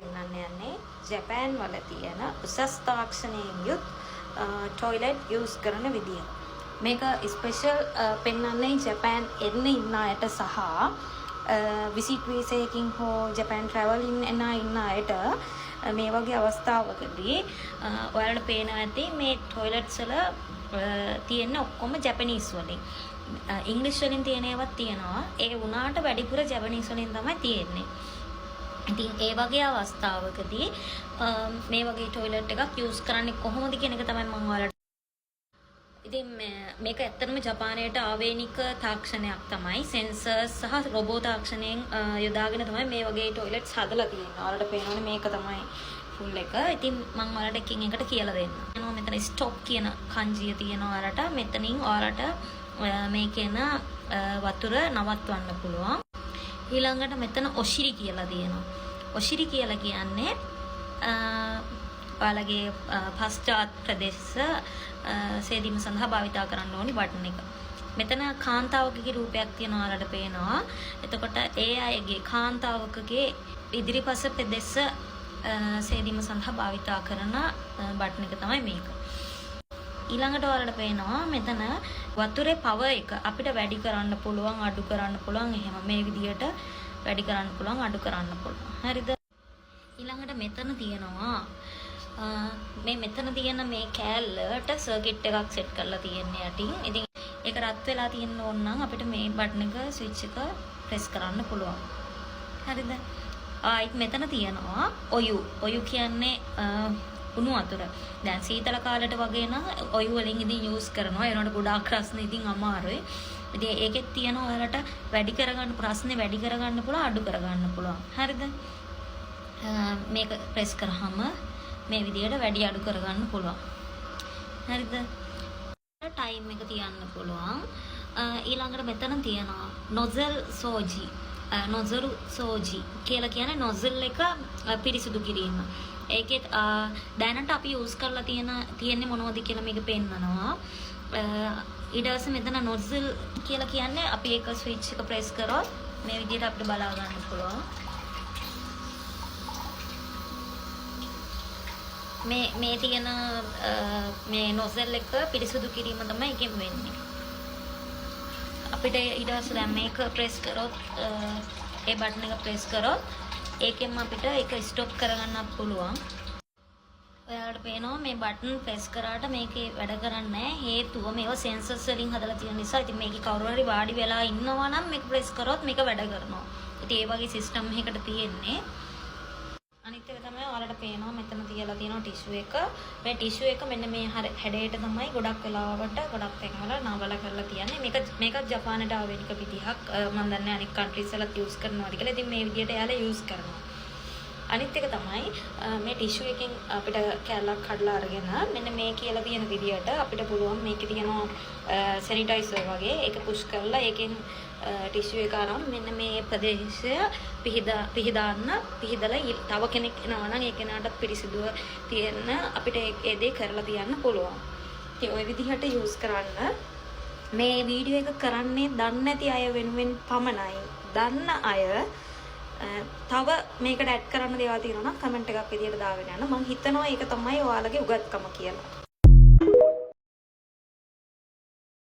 පෙන්වන්න යන්නේ ජපාන් වල තියෙන උසස් තාක්ෂණයෙන් යුත් ටොයිලට් යූස් කරන විදිය. මේක ස්පෙෂල් පෙන්වන්නේ ජපාන් එන්න ඉන්න අයට සහ විසිට් වීසා එකකින් හෝ ජපාන් ට්‍රැවලින් එන ඉන්න අයට මේ වගේ අවස්ථාවකදී ඔයාලට පේනවා ඇති මේ ටොයිලට්ස් වල තියෙන ඔක්කොම ජැපනීස් වලින්. ඉංග්‍රීසි වලින් තියෙන ඒවාත් තියෙනවා. ඒ වුණාට වැඩිපුර ජැපනීස් වලින් තමයි තියෙන්නේ. ඉතින් ඒ වගේ අවස්ථාවකදී මේ වගේ ටොයිලට් එකක් යූස් කරන්නේ කොහොමද කියන එක තමයි මම ඔයාලට. ඉතින් මේක ඇත්තටම ජපානයේ ආවේනික තාක්ෂණයක් තමයි. සෙන්සර්ස් සහ රොබෝ තාක්ෂණයෙන් යොදාගෙන තමයි මේ වගේ ටොයිලට්ස් හදලා තියෙන්නේ. ඔයාලට පේනවනේ මේක තමයි ෆුල් එක. ඉතින් මම ඔයාලට එකින් එකට කියලා දෙන්නම්. මෙතන ස්ටොප් කියන kanjiය තියෙනවා ඔයාලට. මෙතනින් ඔයාලට මේකේන වතුර නවත්වන්න පුළුවන්. ඊළඟට මෙතන ඔශිරි කියලා තියෙනවා. ඔශිරි කියලා කියන්නේ ඔයාලගේ පශ්චාත් ප්‍රදේශ සේදීම සඳහා භාවිතා කරන්න ඕනි බටන් එක. මෙතන කාන්තාවකගේ රූපයක් තියෙනවා ඔයාලට පේනවා. එතකොට ඒ අයගේ කාන්තාවකගේ ඉදිරිපස ප්‍රදේශ සේදීම සඳහා භාවිතා කරන බටන් එක තමයි මේක. ඊළඟට ඔයාලට පේනවා මෙතන වතුරේ පවර් එක අපිට වැඩි කරන්න පුළුවන් අඩු කරන්න පුළුවන්. එහෙම මේ විදිහට වැඩි කරන්න පුළුවන් අඩු කරන්න පුළුවන්. හරිද? ඊළඟට මෙතන තියෙනවා මෙතන තියෙන මේ කෑල්ලට සර්කිට් එකක් සෙට් කරලා තියෙන්නේ යටින්. ඉතින් ඒක රත් වෙලා තියෙන්න ඕන නම් අපිට මේ බටන් එක ස්විච් එක ප්‍රෙස් කරන්න පුළුවන්. හරිද? ආයිත් මෙතන තියෙනවා ඔයු කියන්නේ උණු වතුර. දැන් සීතල කාලයට වගේ නම් ඔයු වලින් ඉතින් යූස් කරනවා. ඒනට ගොඩාක් රස්න ඉතින් අමාරුයි. ඉතින් ඒකෙත් තියෙනවා ඔයාලට වැඩි කරගන්න ප්‍රශ්නේ වැඩි කරගන්න පුළුවන් අඩු කරගන්න පුළුවන්. හරිද? මේක ප්‍රෙස් කරාම මේ විදිහට වැඩි අඩු කරගන්න පුළුවන්. හරිද? ටයිම් එක තියන්න පුළුවන්. ඊළඟට මෙතන තියෙනවා නොසල් සෝජි. නොසරු සෝජි කියලා කියන්නේ නොසල් එක පිරිසිදු කිරීම. ඒකෙත් දැනට අපි යූස් කරලා තියෙන්නේ මොනවද කියලා මේක පෙන්නනවා. ඊට පස්සේ මෙතන නොසල් කියලා කියන්නේ අපි ඒක ස්විච් එක ප්‍රෙස් කරොත් මේ විදිහට අපිට බලා ගන්න පුළුවන්. මේ තියෙන මේ නොසල් එක පිරිසිදු කිරීම තමයි එකෙන් වෙන්නේ. අපිට ඊට පස්සේ දැන් මේක ප්‍රෙස් කරොත් ඒ බටන් එක ප්‍රෙස් කරොත් ඒකෙන් අපිට ඒක ස්ටොප් කරගන්නත් පුළුවන්. ඔයාලට පේනවා මේ බටන් ප්‍රෙස් කරාට මේකේ වැඩ කරන්නේ නැහැ. හේතුව මේව සෙන්සර්ස් වලින් හදලා තියෙන නිසා. ඉතින් මේකේ කවුරු හරි වාඩි වෙලා ඉන්නවා නම් මේක ප්‍රෙස් කරොත් මේක වැඩ කරනවා. ඉතින් ඒ වගේ සිස්ටම් එකකට තියෙන්නේ. අනිත් එක තමයි ඔයාලට පේනවා මෙතන තියලා තියෙනවා ටිෂු එක. මේ ටිෂු එක මෙන්න මේ හැඩයට තමයි ගොඩක් වෙලාවට ගොඩක් තැන්වල නවල කරලා තියන්නේ. මේක ජපානට ආවේනික විදිහක්. මම දන්නේ අනිත් කන්ට්‍රීස් වලත් යූස් කරනවාද කියලා. ඉතින් මේ විදිහට එයාලා යූස් කරනවා. අනිත් එක තමයි මේ ටිෂු එකෙන් අපිට කැලක් කඩලා අරගෙන මෙන්න මේ කියලා තියෙන විදිහට අපිට පුළුවන් මේකේ තියෙනවා සැනිටයිසර් වගේ ඒක පුෂ් කරලා ඒකෙන් ටිෂු එක අරන් මෙන්න මේ ප්‍රදේශය පිහදලා තව කෙනෙක් එනවා නම් ඒ කෙනාට පිරිසිදුව තියෙන අපිට ඒ දේ කරලා තියන්න පුළුවන්. ඉතින් ওই විදිහට යූස් කරන්න මේ වීඩියෝ එක කරන්නේ දන්නේ නැති අය වෙනුවෙන් පමණයි. දන්න අය තව මේකට ඇඩ් කරන්න දේවල් තියෙනවා නම් කමෙන්ට් එකක් විදියට දාගෙන යන්න. මම හිතනවා ඒක තමයි ඔයාලගේ උගත්කම කියලා.